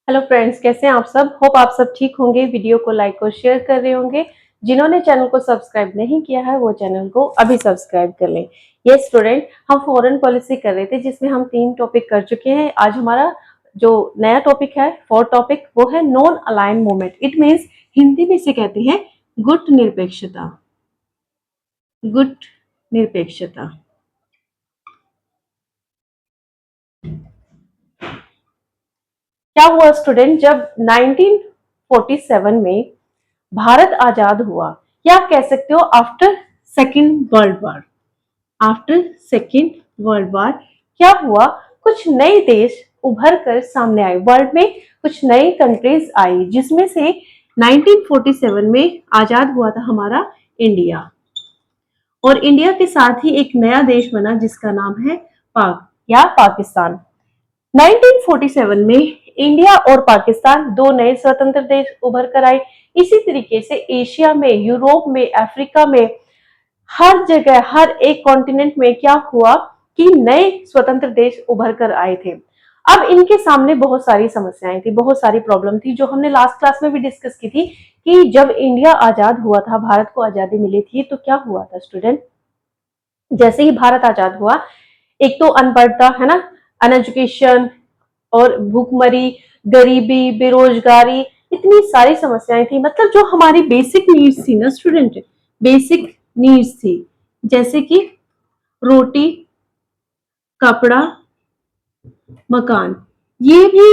Hello friends, कैसे हैं आप सब। होप आप सब ठीक होंगे। वीडियो को लाइक और शेयर कर रहे होंगे। जिन्होंने चैनल को सब्सक्राइब नहीं किया है वो चैनल को अभी सब्सक्राइब कर लें। ये स्टूडेंट, हम फॉरेन पॉलिसी कर रहे थे जिसमें हम 3 टॉपिक कर चुके हैं। आज हमारा जो नया टॉपिक है, 4th टॉपिक, वो है non align movement. It means Hindi में इसे कहते हैं गुट निरपेक्षता। गुट निरपेक्षता। क्या हुआ स्टूडेंट, जब 1947 में भारत आजाद हुआ, या आप कह सकते हो after second world war. After second world war क्या हुआ, कुछ नए देश उभर कर सामने आए। वर्ल्ड में कुछ नई कंट्रीज आई, जिसमें से 1947 में आजाद हुआ था हमारा इंडिया। और इंडिया के साथ ही एक नया देश बना जिसका नाम है पाक या पाकिस्तान। 1947 में इंडिया और पाकिस्तान दो नए स्वतंत्र देश उभर कर आए। इसी तरीके से एशिया में, यूरोप में, अफ्रीका में, हर जगह, हर एक कॉन्टिनेंट में क्या हुआ कि नए स्वतंत्र देश उभर कर आए थे। अब इनके सामने बहुत सारी समस्याएं थी, बहुत सारी प्रॉब्लम थी, जो हमने लास्ट क्लास में भी डिस्कस की थी कि जब इंडिया आजाद हुआ था, भारत को आजादी मिली थी, तो क्या हुआ था स्टूडेंट। जैसे ही भारत आजाद हुआ, एक तो अनपढ़ता है ना, अनएजुकेशन, और भूखमरी, गरीबी, बेरोजगारी, इतनी सारी समस्याएं थी। मतलब जो हमारी बेसिक नीड्स थी ना स्टूडेंट, बेसिक नीड्स थी, जैसे कि रोटी, कपड़ा, मकान, ये भी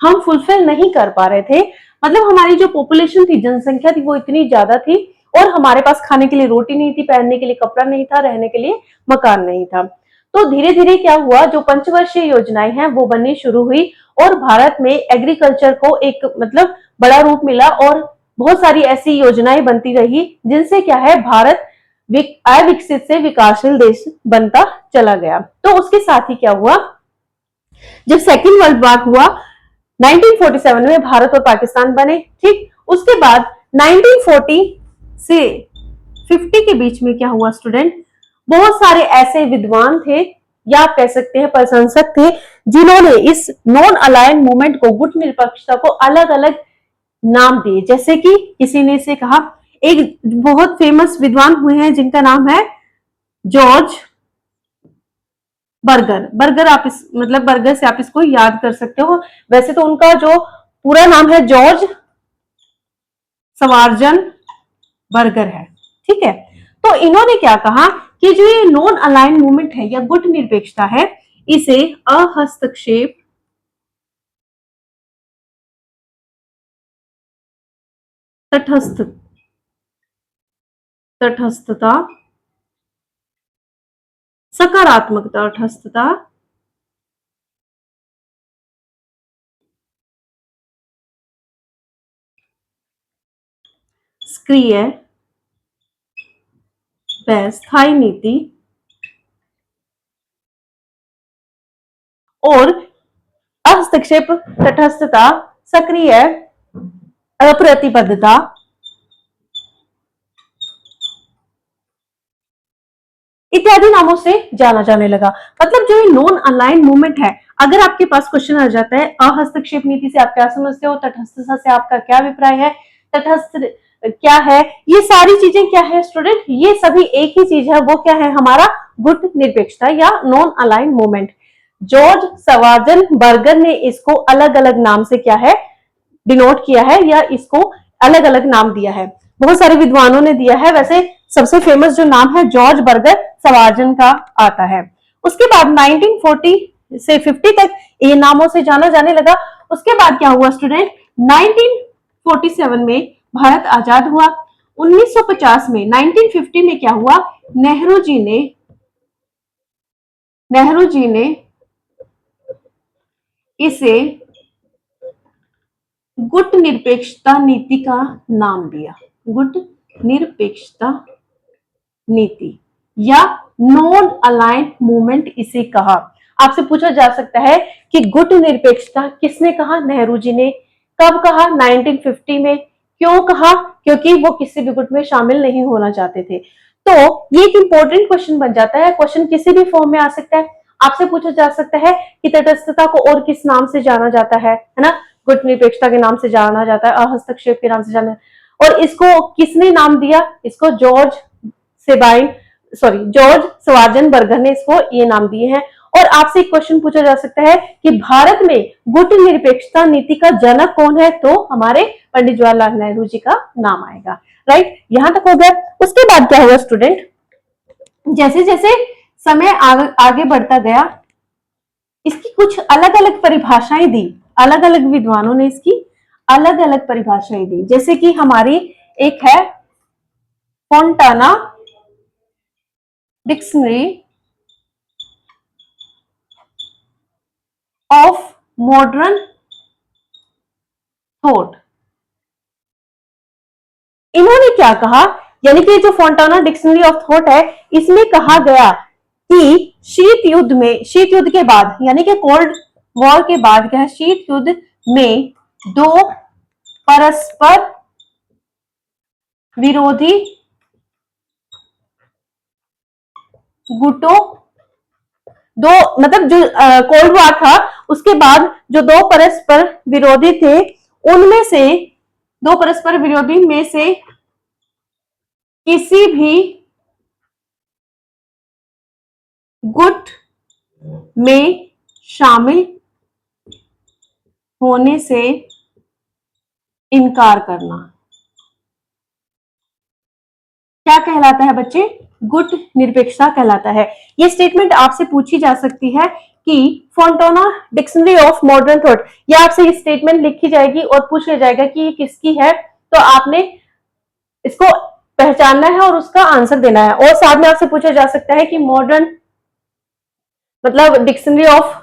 हम फुलफिल नहीं कर पा रहे थे। मतलब हमारी जो पॉपुलेशन थी, जनसंख्या थी, वो इतनी ज्यादा थी और हमारे पास खाने के लिए रोटी नहीं थी, पहनने के लिए कपड़ा नहीं था, रहने के लिए मकान नहीं था। तो धीरे धीरे क्या हुआ, जो पंचवर्षीय योजनाएं हैं वो बननी शुरू हुई और भारत में एग्रीकल्चर को एक मतलब बड़ा रूप मिला और बहुत सारी ऐसी योजनाएं बनती रही, जिनसे क्या है, भारत अविकसित से विकासशील देश बनता चला गया। तो उसके साथ ही क्या हुआ, जब सेकेंड वर्ल्ड वॉर हुआ 1947 में, भारत और पाकिस्तान बने। ठीक, उसके बाद 1940 से 50 के बीच में क्या हुआ स्टूडेंट, बहुत सारे ऐसे विद्वान थे या आप कह सकते हैं प्रशंसक थे, जिन्होंने इस नॉन अलाइन मूवमेंट को, गुट निरपेक्षता को अलग अलग नाम दिए। जैसे कि किसी ने इसे कहा, एक बहुत फेमस विद्वान हुए हैं जिनका नाम है जॉर्ज बर्गर। बर्गर आप इस मतलब बर्गर से आप इसको याद कर सकते हो। वैसे तो उनका जो पूरा नाम है जॉर्ज सवार्जन बर्गर है। ठीक है, तो इन्होंने क्या कहा कि जो ये नॉन अलाइन मूवमेंट है या गुट निरपेक्षता है, इसे अहस्तक्षेप, तटस्थता, सकारात्मकता, तटस्थता, सक्रिय व स्थायी नीति और हस्तक्षेप, तटस्थता, सक्रिय अप्रतिबद्धता इत्यादि नामों से जाना जाने लगा। मतलब जो ये नॉन अलाइन मूवमेंट है, अगर आपके पास क्वेश्चन आ जाता है अहस्तक्षेप नीति से आप क्या समझते हो, तटस्थता से आपका क्या अभिप्राय है, तटस्थ क्या है, ये सारी चीजें क्या है स्टूडेंट, ये सभी एक ही चीज है। वो क्या है, हमारा गुट निरपेक्षता या non align movement. George Schwarzenberger ने इसको अलग अलग नाम से क्या है, डिनोट किया है, या इसको अलग अलग नाम दिया है। बहुत सारे विद्वानों ने दिया है। वैसे सबसे फेमस जो नाम है जॉर्ज बर्गर सवार्जन का आता है। उसके बाद 1940 से 50 तक ये नामों से जाना जाने लगा। उसके बाद क्या हुआ स्टूडेंट, 1947 में भारत आजाद हुआ। 1950 में, 1950 में क्या हुआ, नेहरू जी ने इसे गुट निरपेक्षता नीति का नाम दिया। गुट निरपेक्षता नीति या नॉन अलाइन मूवमेंट इसे कहा। आपसे पूछा जा सकता है कि गुट निरपेक्षता किसने कहा, नेहरू जी ने। कब कहा, 1950 में। क्यों कहा, क्योंकि वो किसी भी गुट में शामिल नहीं होना चाहते थे। तो ये एक इंपॉर्टेंट क्वेश्चन बन जाता है। क्वेश्चन किसी भी फॉर्म में आ सकता है। आपसे पूछा जा सकता है कि तटस्थता को और किस नाम से जाना जाता है ना, गुट निरपेक्षता के नाम से जाना जाता है, अहस्तक्षेप के नाम से जाना, और इसको किसने नाम दिया, इसको जॉर्ज स्वार्जनबर्गर ने इसको ये नाम दिए हैं। और आपसे एक क्वेश्चन पूछा जा सकता है कि भारत में गुट निरपेक्षता नीति का जनक कौन है, तो हमारे पंडित जवाहरलाल नेहरू जी का नाम आएगा। राइट, यहां तक हो गया। उसके बाद क्या हुआ स्टूडेंट, जैसे जैसे समय आगे बढ़ता गया, इसकी कुछ अलग अलग परिभाषाएं दी, अलग अलग विद्वानों ने इसकी अलग अलग परिभाषाएं दी। जैसे कि हमारी एक है Fontana dictionary of modern thought. इन्होंने क्या कहा, यानी कि जो फोंटाना डिक्शनरी ऑफ थॉट है, इसमें कहा गया कि शीत युद्ध के बाद, यानी कि कोल्ड वॉर के बाद क्या है, शीत युद्ध में दो परस्पर विरोधी गुटों, दो मतलब जो कोल्ड वॉर था उसके बाद जो दो परस्पर विरोधी थे, उनमें से दो परस्पर विरोधी में से किसी भी गुट में शामिल होने से इनकार करना क्या कहलाता है बच्चे, गुट निरपेक्षता कहलाता है। ये स्टेटमेंट आपसे पूछी जा सकती है कि Fontana dictionary of modern thought, या आपसे ये स्टेटमेंट लिखी जाएगी और पूछा जाएगा कि ये किसकी है, तो आपने इसको पहचानना है और उसका आंसर देना है। और साथ में आपसे पूछा जा सकता है कि मॉडर्न मतलब डिक्शनरी ऑफ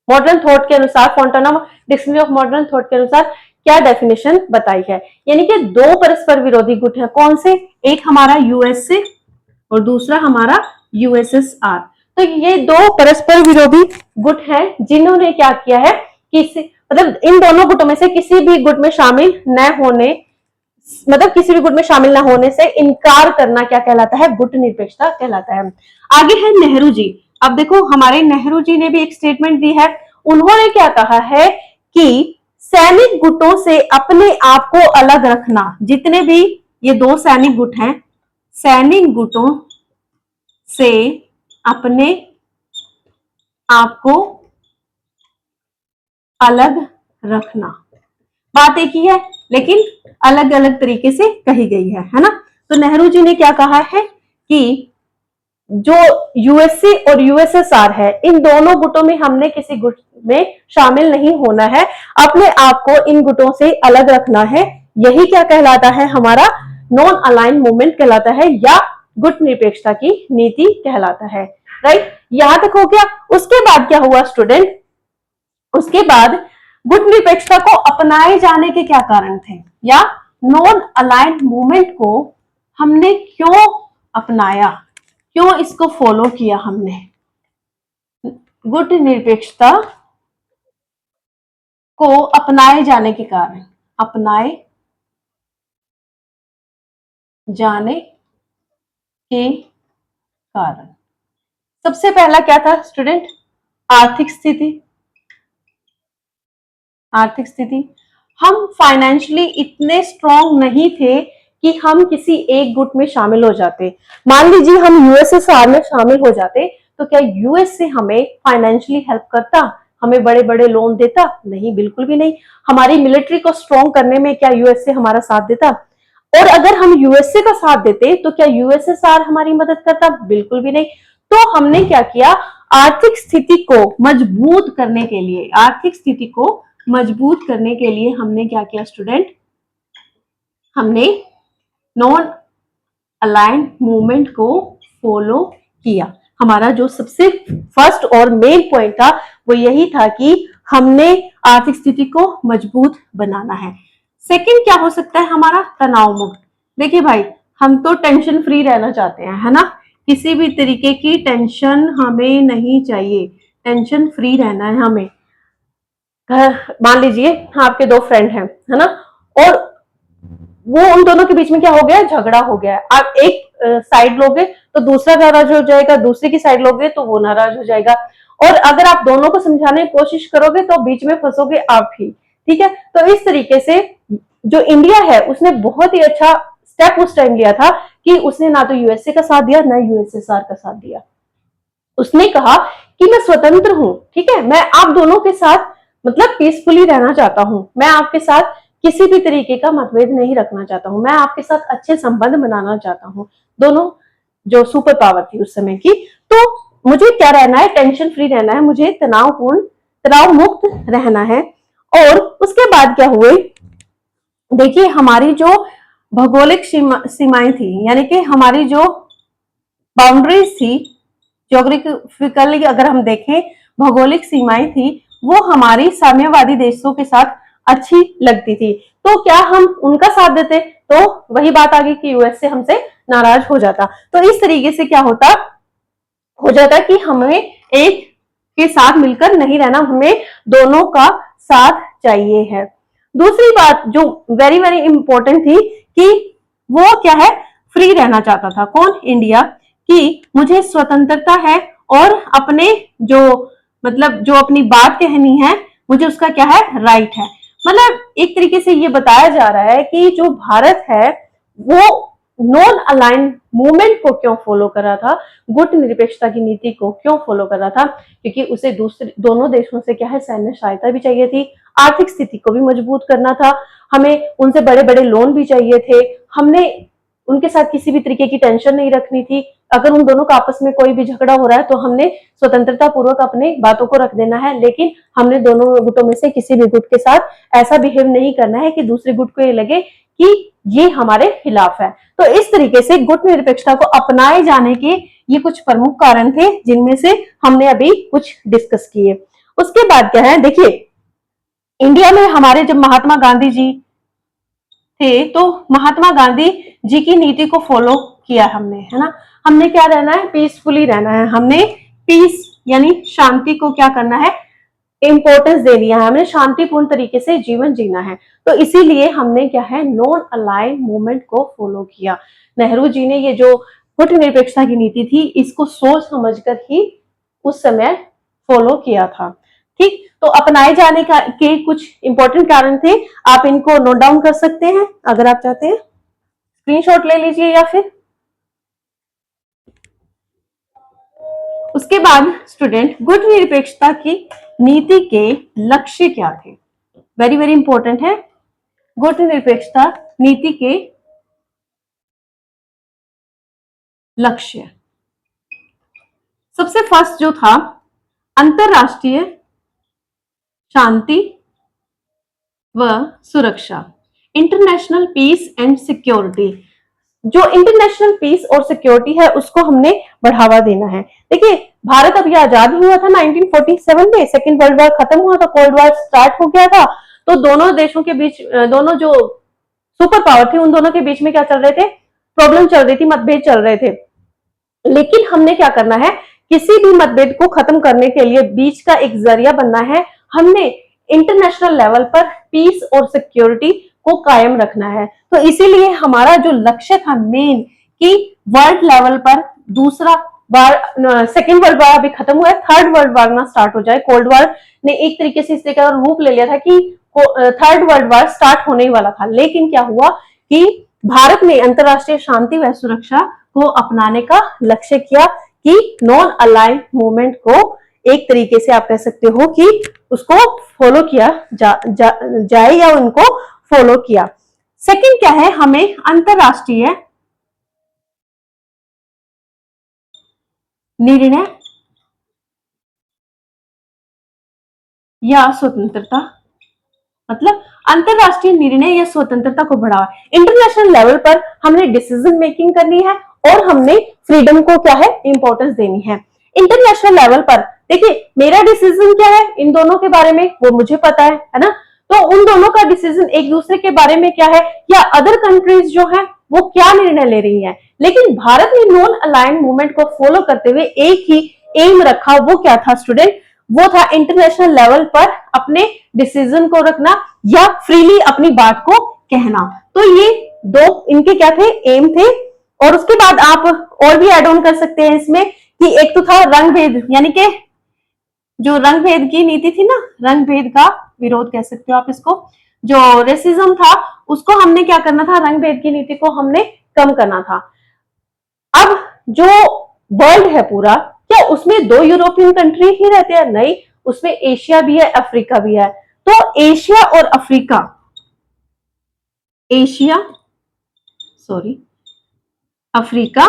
मॉडर्न थॉट के अनुसार, Fontana dictionary of modern thought के अनुसार क्या डेफिनेशन बताई है। यानी कि दो परस्पर विरोधी गुट है, कौन से, एक हमारा यूएसए और दूसरा हमारा यूएसएसआर। तो ये दो परस्पर विरोधी गुट हैं जिन्होंने क्या किया है कि मतलब इन दोनों गुटों में से किसी भी गुट में शामिल न होने, मतलब किसी भी गुट में शामिल न होने से इनकार करना क्या कहलाता है, गुट निरपेक्षता कहलाता है। आगे है नेहरू जी। अब देखो हमारे नेहरू जी ने भी एक स्टेटमेंट दी है। उन्होंने क्या कहा है कि सैनिक गुटों से अपने आप को अलग रखना, जितने भी ये दो सैनिक गुट हैं, सैनिक गुटों से अपने आप को अलग रखना, बात एक ही है लेकिन अलग अलग तरीके से कही गई है ना। तो नेहरू जी ने क्या कहा है कि जो यूएसए और यूएसएसआर है, इन दोनों गुटों में हमने किसी गुट में शामिल नहीं होना है, अपने आप को इन गुटों से अलग रखना है। यही क्या कहलाता है, हमारा नॉन अलाइन मूवमेंट कहलाता है या गुट निरपेक्षता की नीति कहलाता है। राइट, यहां तक हो गया। उसके बाद क्या हुआ स्टूडेंट, उसके बाद गुट निरपेक्षता को अपनाए जाने के क्या कारण थे, या नॉन अलाइंड मूवमेंट को हमने क्यों अपनाया, क्यों इसको फॉलो किया हमने। गुट निरपेक्षता को अपनाए जाने के कारण, अपनाए जाने के कारण सबसे पहला क्या था स्टूडेंट, आर्थिक स्थिति। आर्थिक स्थिति, हम फाइनेंशियली इतने स्ट्रांग नहीं थे कि हम किसी एक गुट में शामिल हो जाते। मान लीजिए हम यूएसएसआर में शामिल हो जाते तो क्या यूएस से हमें फाइनेंशियली हेल्प करता, हमें बड़े बड़े लोन देता? नहीं, बिल्कुल भी नहीं। हमारी मिलिट्री को स्ट्रांग करने में क्या यूएस से हमारा साथ देता? और अगर हम यूएसए का साथ देते तो क्या यूएसएसआर हमारी मदद करता? बिल्कुल भी नहीं। तो हमने क्या किया, आर्थिक स्थिति को मजबूत करने के लिए, आर्थिक स्थिति को मजबूत करने के लिए हमने क्या किया स्टूडेंट, हमने नॉन अलाइंड मूवमेंट को फॉलो किया। हमारा जो सबसे फर्स्ट और मेन पॉइंट था वो यही था कि हमने आर्थिक स्थिति को मजबूत बनाना है। सेकंड क्या हो सकता है हमारा, तनाव मुक्त। देखिए भाई, हम तो टेंशन फ्री रहना चाहते हैं, है ना, किसी भी तरीके की टेंशन हमें नहीं चाहिए, टेंशन फ्री रहना है हमें। मान लीजिए आपके दो फ्रेंड हैं, है ना, और वो उन दोनों के बीच में क्या हो गया, झगड़ा हो गया। अब एक साइड लोगे तो दूसरा नाराज हो जाएगा, दूसरे की साइड लोगे तो वो नाराज हो जाएगा, और अगर आप दोनों को समझाने की कोशिश करोगे तो बीच में फंसोगे आप ही। ठीक है, तो इस तरीके से जो इंडिया है उसने बहुत ही अच्छा स्टेप उस टाइम लिया था कि उसने ना तो यूएसए का साथ दिया ना यूएसएसआर का साथ दिया। उसने कहा कि मैं स्वतंत्र हूं, ठीक है, मैं आप दोनों के साथ मतलब पीसफुली रहना चाहता हूं, मैं आपके साथ किसी भी तरीके का मतभेद नहीं रखना चाहता हूं, मैं आपके साथ अच्छे संबंध बनाना चाहता हूं। दोनों जो सुपर पावर थी उस समय की, तो मुझे क्या रहना है, टेंशन फ्री रहना है, मुझे तनाव मुक्त रहना है। और उसके बाद क्या हुए, देखिए हमारी जो भौगोलिक सीमाएं थी, यानी कि हमारी जो बाउंड्रीज थी, ज्योग्राफिकली अगर हम देखें भौगोलिक सीमाएं थी, वो हमारी साम्यवादी देशों के साथ अच्छी लगती थी। तो क्या हम उनका साथ देते तो वही बात आ गई कि यूएस से हमसे नाराज हो जाता। तो इस तरीके से क्या हो जाता कि हमें एक के साथ मिलकर नहीं रहना, हमें दोनों का साथ चाहिए है। दूसरी बात जो वेरी वेरी इंपॉर्टेंट थी कि वो क्या है, फ्री रहना चाहता था। कौन? इंडिया। कि मुझे स्वतंत्रता है और अपने जो मतलब जो अपनी बात कहनी है मुझे उसका क्या है, राइट है। मतलब एक तरीके से ये बताया जा रहा है कि जो भारत है वो नॉन अलाइंड मूवमेंट को क्यों फॉलो कर रहा था, गुट निरपेक्षता की नीति को क्यों फॉलो कर रहा था, क्योंकि उसे दूसरे दोनों देशों से क्या है, सैन्य सहायता भी चाहिए थी, आर्थिक स्थिति को भी मजबूत करना था, हमें उनसे बड़े बड़े लोन भी चाहिए थे, हमने उनके साथ किसी भी तरीके की टेंशन नहीं रखनी थी। अगर उन दोनों का आपस में कोई भी झगड़ा हो रहा है तो हमने स्वतंत्रता पूर्वक अपने बातों को रख देना है, लेकिन हमने दोनों गुटों में से किसी भी गुट के साथ ऐसा बिहेव नहीं करना है कि दूसरे गुट को ये लगे कि ये हमारे खिलाफ है। तो इस तरीके से गुट निरपेक्षता को अपनाए जाने के ये कुछ प्रमुख कारण थे, जिनमें से हमने अभी कुछ डिस्कस किए। उसके बाद क्या है, देखिए इंडिया में हमारे जब महात्मा गांधी जी थे तो महात्मा गांधी जी की नीति को फॉलो किया हमने, है ना। हमने क्या रहना है, पीसफुली रहना है, हमने पीस यानी शांति को क्या करना है, इंपॉर्टेंस दे दिया है, हमने शांतिपूर्ण तरीके से जीवन जीना है। तो इसीलिए हमने क्या है, नॉन अलाइंड मूवमेंट को फॉलो किया। नेहरू जी ने ये जो गुट निरपेक्षता की नीति थी इसको सोच समझकर ही उस समय फॉलो किया था। ठीक, तो अपनाए जाने के कुछ इंपॉर्टेंट कारण थे, आप इनको नोट डाउन कर सकते हैं अगर आप चाहते हैं, स्क्रीनशॉट ले लीजिए या फिर। उसके बाद स्टूडेंट, गुट निरपेक्षता की नीति के लक्ष्य क्या थे, वेरी वेरी इंपॉर्टेंट है। गुट निरपेक्षता नीति के लक्ष्य, सबसे फर्स्ट जो था, अंतरराष्ट्रीय शांति व सुरक्षा, इंटरनेशनल पीस एंड सिक्योरिटी। जो इंटरनेशनल पीस और सिक्योरिटी है उसको हमने बढ़ावा देना है। देखिए भारत अभी आजाद हुआ था 1947 में, सेकेंड वर्ल्ड वॉर खत्म हुआ था, कोल्ड वॉर स्टार्ट हो गया था, तो दोनों देशों के बीच, दोनों जो सुपर पावर थे उन दोनों के बीच में क्या चल रहे थे, प्रॉब्लम चल रही थी, मतभेद चल रहे थे। लेकिन हमने क्या करना है, किसी भी मतभेद को खत्म करने के लिए बीच का एक जरिया बनना है, हमने इंटरनेशनल लेवल पर पीस और सिक्योरिटी को कायम रखना है। तो इसीलिए हमारा जो लक्ष्य था मेन, कि वर्ल्ड लेवल पर दूसरा वार, सेकेंड वर्ल्ड वार अभी खत्म हुआ है, थर्ड वर्ल्ड वार ना स्टार्ट हो जाए। कोल्ड वार ने एक तरीके से इस तरह का रूप ले लिया था कि थर्ड वर्ल्ड वार स्टार्ट होने ही वाला था, लेकिन क्या हुआ कि भारत ने अंतरराष्ट्रीय शांति व सुरक्षा को अपनाने का लक्ष्य किया, कि नॉन अलाइंड मूवमेंट को एक तरीके से आप कह सकते हो कि उसको फॉलो किया जाए या उनको फॉलो किया। सेकंड क्या है, हमें अंतरराष्ट्रीय निर्णय या स्वतंत्रता, मतलब अंतरराष्ट्रीय निर्णय या स्वतंत्रता को बढ़ावा। इंटरनेशनल लेवल पर हमने डिसीजन मेकिंग करनी है और हमने फ्रीडम को क्या है, इंपॉर्टेंस देनी है। इंटरनेशनल लेवल पर देखिए मेरा डिसीजन क्या है इन दोनों के बारे में वो मुझे पता है ना, तो उन दोनों का डिसीजन एक दूसरे के बारे में क्या है, या अदर कंट्रीज जो है वो क्या निर्णय ले रही है। लेकिन भारत ने नॉन अलाइंड मूवमेंट को फॉलो करते हुए एक ही एम रखा, वो क्या था स्टूडेंट, वो था इंटरनेशनल लेवल पर अपने डिसीजन को रखना या फ्रीली अपनी बात को कहना। तो ये दो इनके क्या थे, एम थे। और उसके बाद आप और भी एड ऑन कर सकते हैं इसमें कि एक तो था रंग भेद, यानी कि जो रंग भेद की नीति थी ना, रंग भेद का विरोध कह सकते हो आप इसको, जो रेसिज्म था उसको हमने क्या करना था, रंग भेद की नीति को हमने कम करना था। अब जो वर्ल्ड है पूरा, क्या उसमें दो यूरोपियन कंट्री ही रहते हैं? नहीं, उसमें एशिया भी है, अफ्रीका भी है। तो एशिया और अफ्रीका, एशिया सॉरी अफ्रीका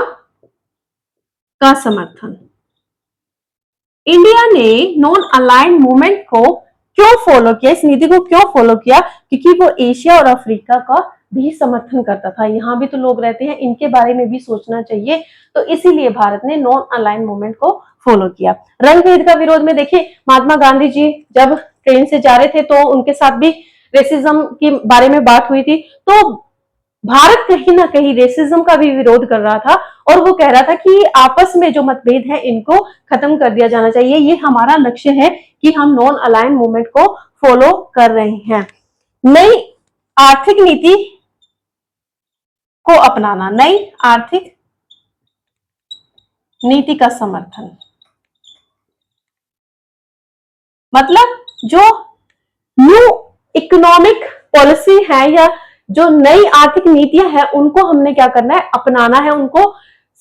का समर्थन, इंडिया ने नॉन अलाइंड मूवमेंट को क्यों फॉलो किया, इस नीति को क्यों फॉलो किया? क्योंकि वो एशिया और अफ्रीका का भी समर्थन करता था। यहाँ भी तो लोग रहते हैं, इनके बारे में भी सोचना चाहिए, तो इसीलिए भारत ने नॉन अलाइंड मूवमेंट को फॉलो किया। रंग भेद का विरोध में देखिए, महात्मा गांधी जी जब ट्रेन से जा रहे थे तो उनके साथ भी रेसिज्म के बारे में बात हुई थी, तो भारत कहीं ना कहीं रेसिज्म का भी विरोध कर रहा था और वो कह रहा था कि आपस में जो मतभेद है इनको खत्म कर दिया जाना चाहिए, ये हमारा लक्ष्य है कि हम नॉन अलाइन मूवमेंट को फॉलो कर रहे हैं। नई आर्थिक नीति को अपनाना, नई आर्थिक नीति का समर्थन, मतलब जो न्यू इकोनॉमिक पॉलिसी है या जो नई आर्थिक नीतियां हैं उनको हमने क्या करना है, अपनाना है, उनको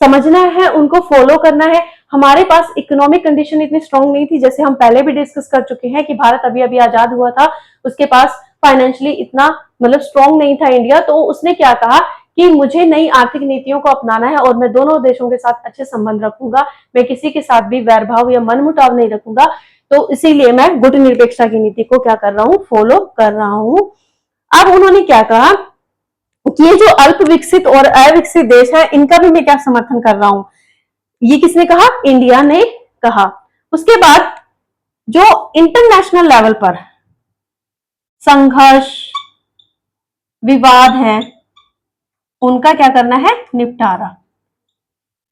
समझना है, उनको फॉलो करना है। हमारे पास इकोनॉमिक कंडीशन इतनी स्ट्रांग नहीं थी, जैसे हम पहले भी डिस्कस कर चुके हैं कि भारत अभी अभी आजाद हुआ था, उसके पास फाइनेंशियली इतना मतलब स्ट्रांग नहीं था इंडिया, तो उसने क्या कहा कि मुझे नई आर्थिक नीतियों को अपनाना है और मैं दोनों देशों के साथ अच्छे संबंध रखूंगा, मैं किसी के साथ भी वैरभाव या मनमुटाव नहीं रखूंगा, तो इसीलिए मैं गुटनिरपेक्षता की नीति को क्या कर रहा हूं, फॉलो कर रहा हूं। अब उन्होंने क्या कहा कि ये जो अल्प विकसित और अविकसित देश है इनका भी मैं क्या समर्थन कर रहा हूं, ये किसने कहा, इंडिया ने कहा। उसके बाद जो इंटरनेशनल लेवल पर संघर्ष विवाद है उनका क्या करना है, निपटारा।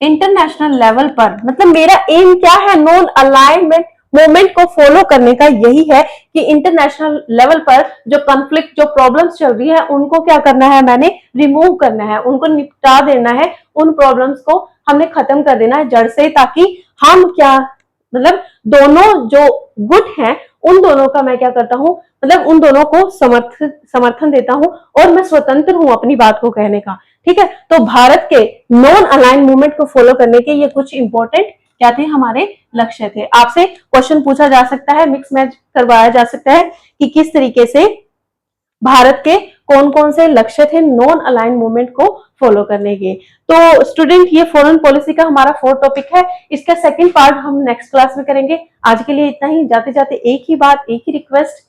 इंटरनेशनल लेवल पर मतलब मेरा एम क्या है, नॉन अलाइनमेंट मूवमेंट को फॉलो करने का यही है कि इंटरनेशनल लेवल पर जो कॉन्फ्लिक्ट, जो प्रॉब्लम्स चल रही है उनको क्या करना है, मैंने रिमूव करना है, उनको निपटा देना है, उन प्रॉब्लम्स को हमने खत्म कर देना है जड़ से, ताकि हम क्या मतलब दोनों जो गुट हैं उन दोनों का मैं क्या करता हूं, मतलब उन दोनों को समर्थन देता हूं और मैं स्वतंत्र हूं अपनी बात को कहने का। ठीक है, तो भारत के नॉन अलाइन मूवमेंट को फॉलो करने के ये कुछ इंपॉर्टेंट क्या थे, हमारे लक्ष्य थे। आपसे क्वेश्चन पूछा जा सकता है, मिक्स मैच करवाया जा सकता है कि किस तरीके से भारत के कौन कौन से लक्ष्य थे नॉन अलाइन मूवमेंट को फॉलो करने के। तो स्टूडेंट ये फॉरेन पॉलिसी का हमारा 4th टॉपिक है, इसका सेकंड पार्ट हम नेक्स्ट क्लास में करेंगे। आज के लिए इतना ही। जाते जाते एक ही बात, एक ही रिक्वेस्ट,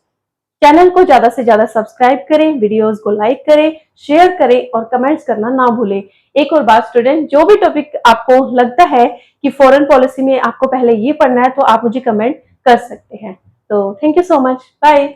चैनल को ज्यादा से ज्यादा सब्सक्राइब करें, वीडियोस को लाइक करें, शेयर करें और कमेंट्स करना ना भूलें। एक और बात स्टूडेंट, जो भी टॉपिक आपको लगता है कि फॉरेन पॉलिसी में आपको पहले ये पढ़ना है तो आप मुझे कमेंट कर सकते हैं। तो thank you so much, bye.